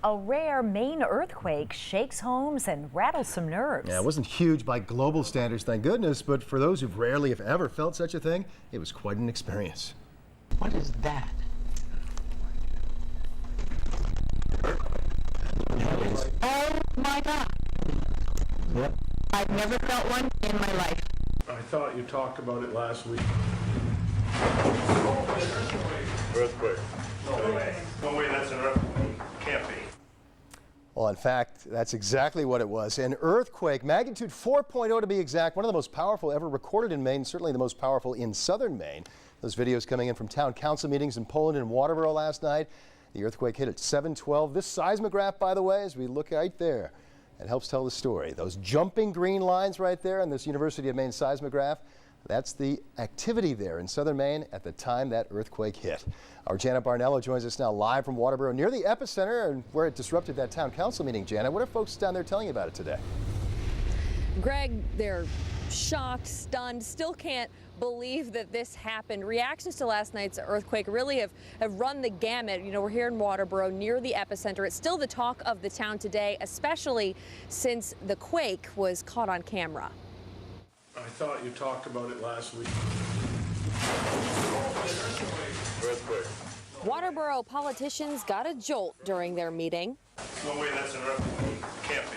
A rare Maine earthquake shakes homes and rattles some nerves. Yeah, it wasn't huge by global standards, thank goodness, but for those who rarely, if ever, felt such a thing, it was quite an experience. What is that? Oh my God. Yep. I've never felt one in my life. I thought you talked about it last week. Earthquake. No way. No way that's an earthquake. Can't be. Well, in fact, that's exactly what it was. An earthquake, magnitude 4.0 to be exact, one of the most powerful ever recorded in Maine, certainly the most powerful in southern Maine. Those videos coming in from town council meetings in Poland and Waterboro last night. The earthquake hit at 7:12. This seismograph, by the way, as we look right there, it helps tell the story. Those jumping green lines right there on this University of Maine seismograph, that's the activity there in southern Maine at the time that earthquake hit. Our Janet Barnello joins us now live from Waterboro near the epicenter and where it disrupted that town council meeting. Janet, what are folks down there telling you about it today? Greg, they're shocked, stunned, still can't believe that this happened. Reactions to last night's earthquake really have run the gamut. You know, we're here in Waterboro near the epicenter. It's still the talk of the town today, especially since the quake was caught on camera. I thought you talked about it last week. Earthquake. Waterboro politicians got a jolt during their meeting. No way that's an earthquake. Can't be.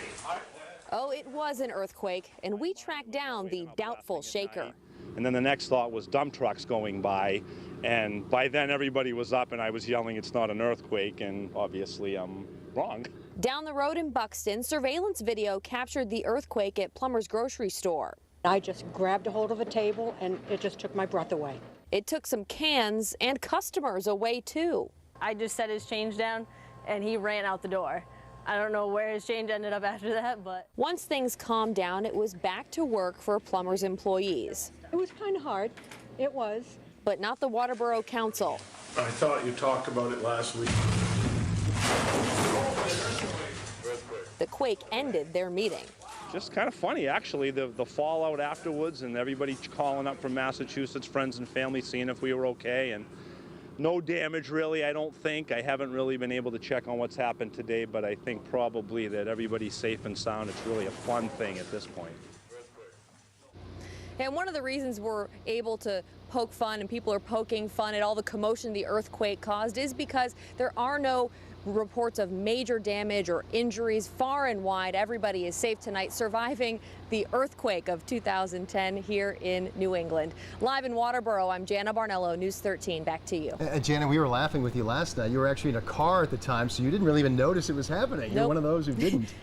Oh, it was an earthquake, and we tracked down the doubtful shaker. And then the next thought was dump trucks going by, and by then everybody was up and I was yelling it's not an earthquake, and obviously I'm wrong. Down the road in Buxton, surveillance video captured the earthquake at Plummer's grocery store. I just grabbed a hold of a table and it just took my breath away. It took some cans and customers away too. I just set his change down and he ran out the door. I don't know where his change ended up after that, but... Once things calmed down, it was back to work for Plummer's employees. It was kind of hard. It was. But not the Waterboro Council. I thought you talked about it last week. The quake ended their meeting. Just kind of funny, actually, the fallout afterwards, and everybody calling up from Massachusetts, friends and family, seeing if we were okay. And no damage, really, I don't think. I haven't really been able to check on what's happened today, but I think probably that everybody's safe and sound. It's really a fun thing at this point. And one of the reasons we're able to poke fun and people are poking fun at all the commotion the earthquake caused is because there are no reports of major damage or injuries far and wide. Everybody is safe tonight, surviving the earthquake of 2010 here in New England. Live in Waterboro, I'm Jana Barnello, News 13. Back to you. Jana, we were laughing with you last night. You were actually in a car at the time, so you didn't really even notice it was happening. You're one of those who didn't.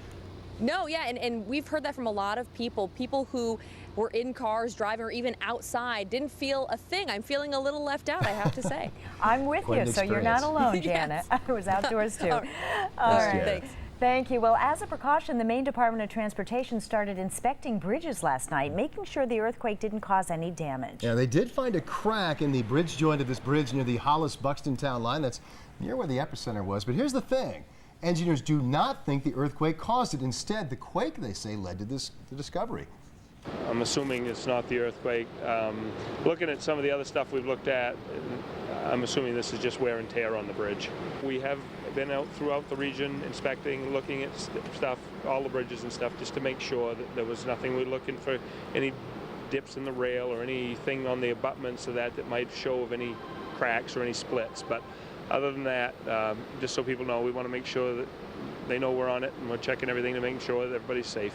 No, yeah, and we've heard that from a lot of people who were in cars, driving, or even outside, didn't feel a thing. I'm feeling a little left out, I have to say. I'm with you, so you're not alone, Janet. Yes. I was outdoors too. All right, thanks. Thank you. Well, as a precaution, the Maine Department of Transportation started inspecting bridges last night, making sure the earthquake didn't cause any damage. Yeah, they did find a crack in the bridge joint of this bridge near the Hollis-Buxton town line. That's near where the epicenter was. But here's the thing. Engineers do not think the earthquake caused it. Instead, the quake, they say, led to the discovery. I'm assuming it's not the earthquake. Looking at some of the other stuff we've looked at, I'm assuming this is just wear and tear on the bridge. We have been out throughout the region inspecting, looking at stuff, all the bridges and stuff, just to make sure that there was nothing. We're looking for any dips in the rail or anything on the abutments of that might show of any cracks or any splits. But other than that, just so people know, we want to make sure that they know we're on it and we're checking everything to make sure that everybody's safe.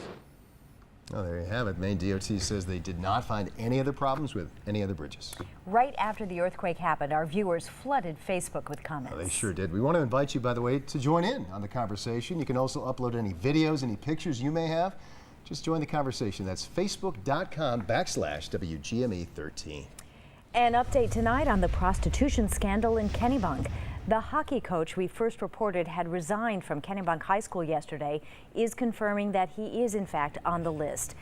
Oh, there you have it. Maine DOT says they did not find any other problems with any other bridges. Right after the earthquake happened, our viewers flooded Facebook with comments. Oh, they sure did. We want to invite you, by the way, to join in on the conversation. You can also upload any videos, any pictures you may have. Just join the conversation. That's facebook.com/WGME13. An update tonight on the prostitution scandal in Kennebunk. The hockey coach we first reported had resigned from Kennebunk High School yesterday is confirming that he is in fact on the list.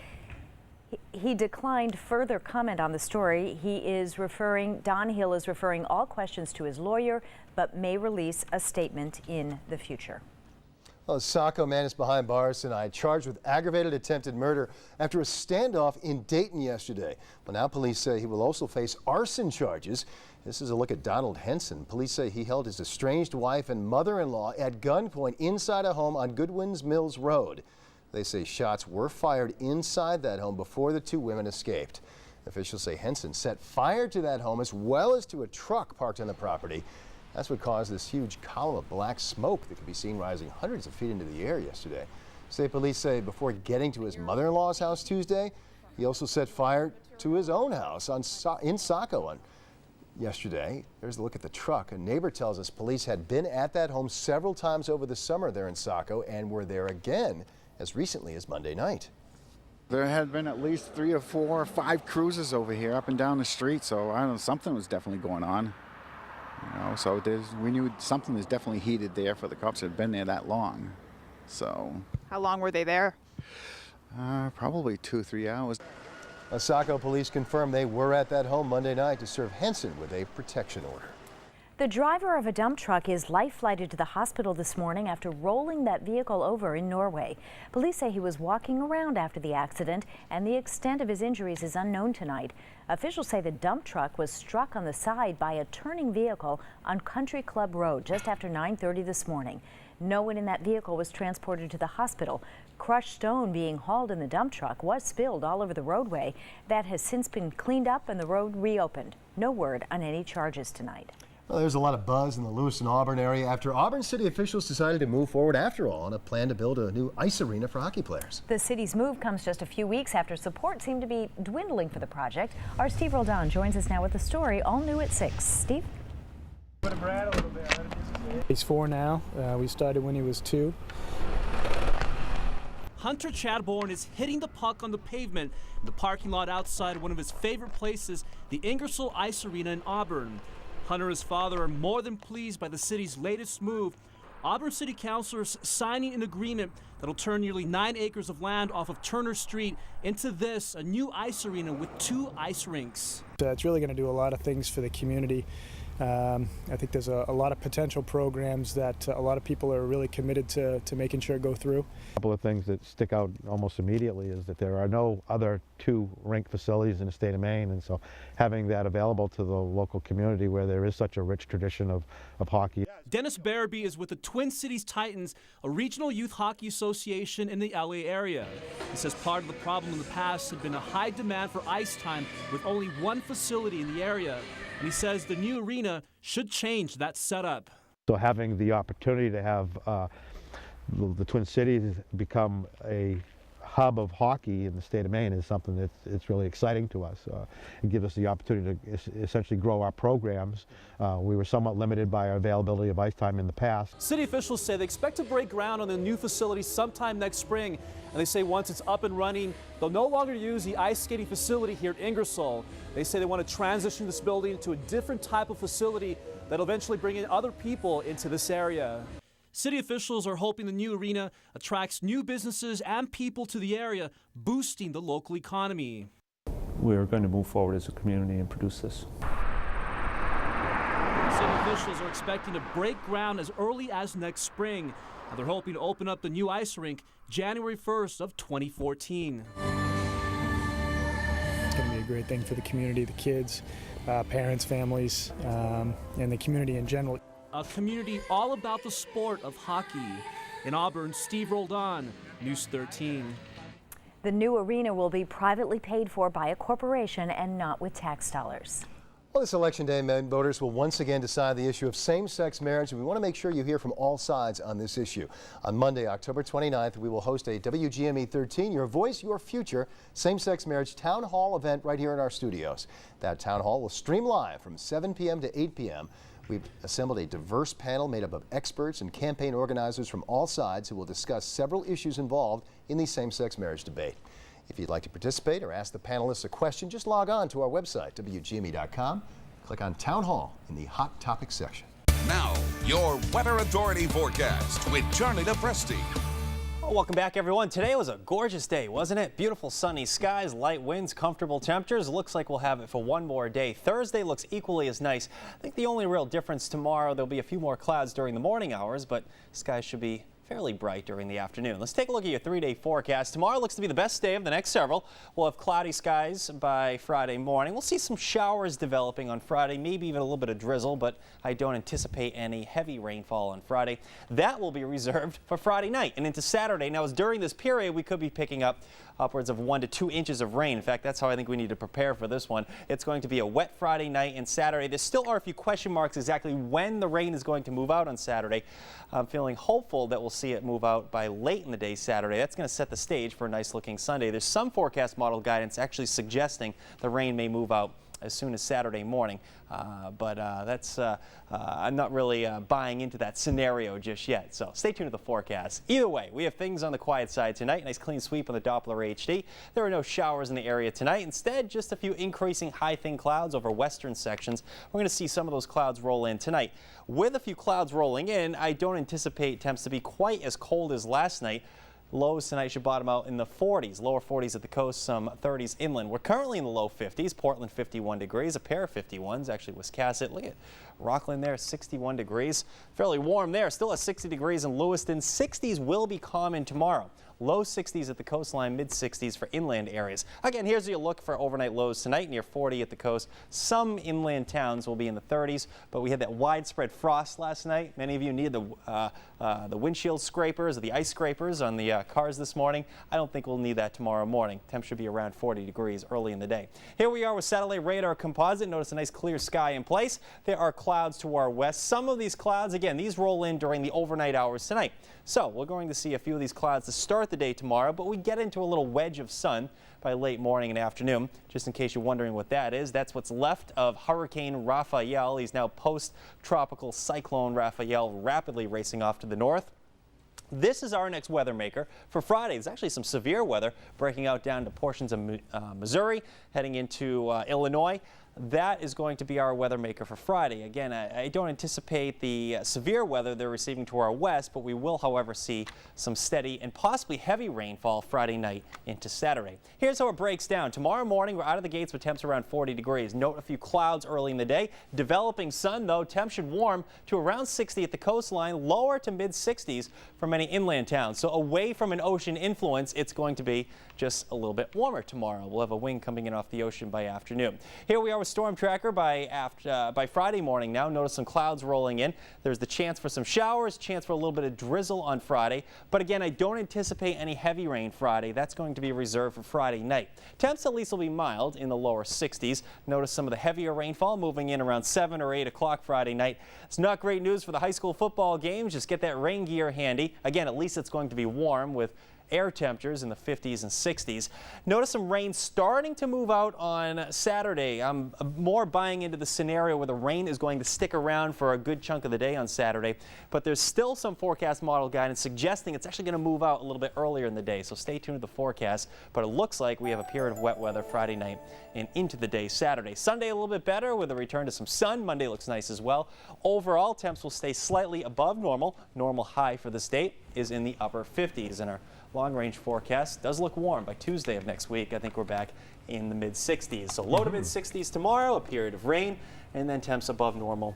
He declined further comment on the story. Don Hill is referring all questions to his lawyer, but may release a statement in the future. Well, a Saco man is behind bars tonight, charged with aggravated attempted murder after a standoff in Dayton yesterday. Well, now police say he will also face arson charges. This is a look at Donald Henson. Police say he held his estranged wife and mother-in-law at gunpoint inside a home on Goodwin's Mills Road. They say shots were fired inside that home before the two women escaped. Officials say Henson set fire to that home as well as to a truck parked on the property. That's what caused this huge column of black smoke that could be seen rising hundreds of feet into the air yesterday. State police say before getting to his mother-in-law's house Tuesday, he also set fire to his own house in Saco yesterday. There's a look at the truck. A neighbor tells us police had been at that home several times over the summer there in Saco and were there again as recently as Monday night. There had been at least 3 or 4 or 5 cruises over here up and down the street, so I don't know, something was definitely going on. You know, so we knew something was definitely heated there for the cops that had been there that long. So. How long were they there? Probably 2 or 3 hours. Saco police confirmed they were at that home Monday night to serve Henson with a protection order. The driver of a dump truck is life-flighted to the hospital this morning after rolling that vehicle over in Norway. Police say he was walking around after the accident, and the extent of his injuries is unknown tonight. Officials say the dump truck was struck on the side by a turning vehicle on Country Club Road just after 9:30 this morning. No one in that vehicle was transported to the hospital. Crushed stone being hauled in the dump truck was spilled all over the roadway. That has since been cleaned up and the road reopened. No word on any charges tonight. Well, there's a lot of buzz in the Lewis and Auburn area after Auburn City officials decided to move forward after all on a plan to build a new ice arena for hockey players. The city's move comes just a few weeks after support seemed to be dwindling for the project. Our Steve Roldan joins us now with the story, all new at 6. Steve? He's 4 now. We started when he was 2. Hunter Chadbourne is hitting the puck on the pavement in the parking lot outside one of his favorite places, the Ingersoll Ice Arena in Auburn. Hunter and his father are more than pleased by the city's latest move. Auburn City Councilors signing an agreement that'll turn nearly 9 acres of land off of Turner Street into this, a new ice arena with 2 ice rinks. It's really going to do a lot of things for the community. I think there's a lot of potential programs that a lot of people are really committed to making sure go through. A couple of things that stick out almost immediately is that there are no other 2 rink facilities in the state of Maine, and so having that available to the local community where there is such a rich tradition of hockey. Dennis Barabee is with the Twin Cities Titans, a regional youth hockey association in the LA area. He says part of the problem in the past had been a high demand for ice time with only 1 facility in the area. And he says the new arena should change that setup. So having the opportunity to have the Twin Cities become a hub of hockey in the state of Maine is something that's really exciting to us. It gives us the opportunity to essentially grow our programs. We were somewhat limited by our availability of ice time in the past. City officials say they expect to break ground on the new facility sometime next spring. And they say once it's up and running, they'll no longer use the ice skating facility here at Ingersoll. They say they want to transition this building to a different type of facility that'll eventually bring in other people into this area. City officials are hoping the new arena attracts new businesses and people to the area, boosting the local economy. We're going to move forward as a community and produce this. City officials are expecting to break ground as early as next spring, and they're hoping to open up the new ice rink January 1st of 2014. It's going to be a great thing for the community, the kids, parents, families, and the community in general. A community all about the sport of hockey. In Auburn, Steve Roldan, News 13. The new arena will be privately paid for by a corporation and not with tax dollars. Well, this election day, Maine voters will once again decide the issue of same-sex marriage, and we want to make sure you hear from all sides on this issue. On Monday, October 29th, we will host a WGME 13, Your Voice, Your Future, same-sex marriage town hall event right here in our studios. That town hall will stream live from 7 p.m. to 8 p.m. We've assembled a diverse panel made up of experts and campaign organizers from all sides who will discuss several issues involved in the same-sex marriage debate. If you'd like to participate or ask the panelists a question, just log on to our website, WGME.com. Click on Town Hall in the Hot Topics section. Now, your Weather Authority forecast with Charlie DePresti. Well, welcome back, everyone. Today was a gorgeous day, wasn't it? Beautiful sunny skies, light winds, comfortable temperatures. Looks like we'll have it for one more day. Thursday looks equally as nice. I think the only real difference tomorrow, there'll be a few more clouds during the morning hours, but skies should be fairly bright during the afternoon. Let's take a look at your 3-day forecast. Tomorrow looks to be the best day of the next several. We'll have cloudy skies by Friday morning. We'll see some showers developing on Friday, maybe even a little bit of drizzle, but I don't anticipate any heavy rainfall on Friday. That will be reserved for Friday night and into Saturday. Now, as during this period, we could be picking up upwards of 1 to 2 inches of rain. In fact, that's how I think we need to prepare for this one. It's going to be a wet Friday night and Saturday. There still are a few question marks exactly when the rain is going to move out on Saturday. I'm feeling hopeful that we'll see it move out by late in the day Saturday. That's going to set the stage for a nice looking Sunday. There's some forecast model guidance actually suggesting the rain may move out as soon as Saturday morning. I'm not really buying into that scenario just yet. So stay tuned to the forecast. Either way, we have things on the quiet side tonight. Nice clean sweep on the Doppler HD. There are no showers in the area tonight. Instead, just a few increasing high thin clouds over western sections. We're going to see some of those clouds roll in tonight. With a few clouds rolling in, I don't anticipate temps to be quite as cold as last night. Lows tonight should bottom out in the 40s, lower 40s at the coast, some 30s inland. We're currently in the low 50s, Portland 51 degrees, a pair of 51s, actually Wiscasset. Look at Rockland there, 61 degrees. Fairly warm there, still at 60 degrees in Lewiston. 60s will be common tomorrow. Low 60s at the coastline, mid 60s for inland areas. Again, here's your look for overnight lows tonight, near 40 at the coast. Some inland towns will be in the 30s, but we had that widespread frost last night. Many of you needed the windshield scrapers or the ice scrapers on the cars this morning. I don't think we'll need that tomorrow morning. Temps should be around 40 degrees early in the day. Here we are with satellite radar composite. Notice a nice clear sky in place. There are clouds to our west. Some of these clouds, again, these roll in during the overnight hours tonight. So we're going to see a few of these clouds to start the day tomorrow, but we get into a little wedge of sun by late morning and afternoon. Just in case you're wondering what that is, that's what's left of Hurricane Raphael. He's now post-tropical cyclone Raphael, rapidly racing off to the north. This is our next weather maker for Friday. There's actually some severe weather breaking out down to portions of Missouri, heading into Illinois. That is going to be our weather maker for Friday. Again, I don't anticipate the severe weather they're receiving to our west, but we will, however, see some steady and possibly heavy rainfall Friday night into Saturday. Here's how it breaks down. Tomorrow morning, we're out of the gates with temps around 40 degrees. Note a few clouds early in the day. Developing sun, though, temps should warm to around 60 at the coastline, lower to mid 60s for many inland towns. So away from an ocean influence, it's going to be just a little bit warmer tomorrow. We'll have a wind coming in off the ocean by afternoon. Here we are with Storm Tracker by Friday morning now. Notice some clouds rolling in. There's the chance for some showers, chance for a little bit of drizzle on Friday. But again, I don't anticipate any heavy rain Friday. That's going to be reserved for Friday night. Temps at least will be mild in the lower 60s. Notice some of the heavier rainfall moving in around 7 or 8 o'clock Friday night. It's not great news for the high school football games. Just get that rain gear handy. Again, at least it's going to be warm with air temperatures in the 50s and 60s. Notice some rain starting to move out on Saturday. I'm more buying into the scenario where the rain is going to stick around for a good chunk of the day on Saturday, but there's still some forecast model guidance suggesting it's actually going to move out a little bit earlier in the day, so stay tuned to the forecast. But it looks like we have a period of wet weather Friday night and into the day Saturday. Sunday a little bit better with a return to some sun. Monday looks nice as well. Overall, temps will stay slightly above normal. Normal high for this date is in the upper 50s, and our long-range forecast does look warm. By Tuesday of next week, I think we're back in the mid-60s. So low to mid-60s tomorrow, a period of rain, and then temps above normal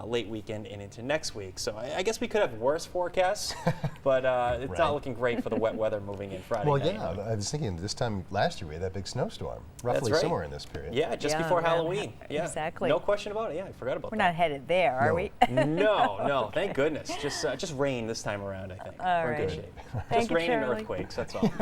late weekend and into next week. So I guess we could have worse forecasts, but it's Right. not looking great for the wet weather moving in Friday Well, night. yeah, I was thinking this time last year we had that big snowstorm, roughly right. somewhere in this period. Yeah, just before Halloween. Yeah, exactly. No question about it. Yeah, I forgot about We're that. not headed there, are we? No, thank goodness. Just rain this time around, I think. All We're in good right. shape. Thank Just you, rain and Charlie. earthquakes, that's all.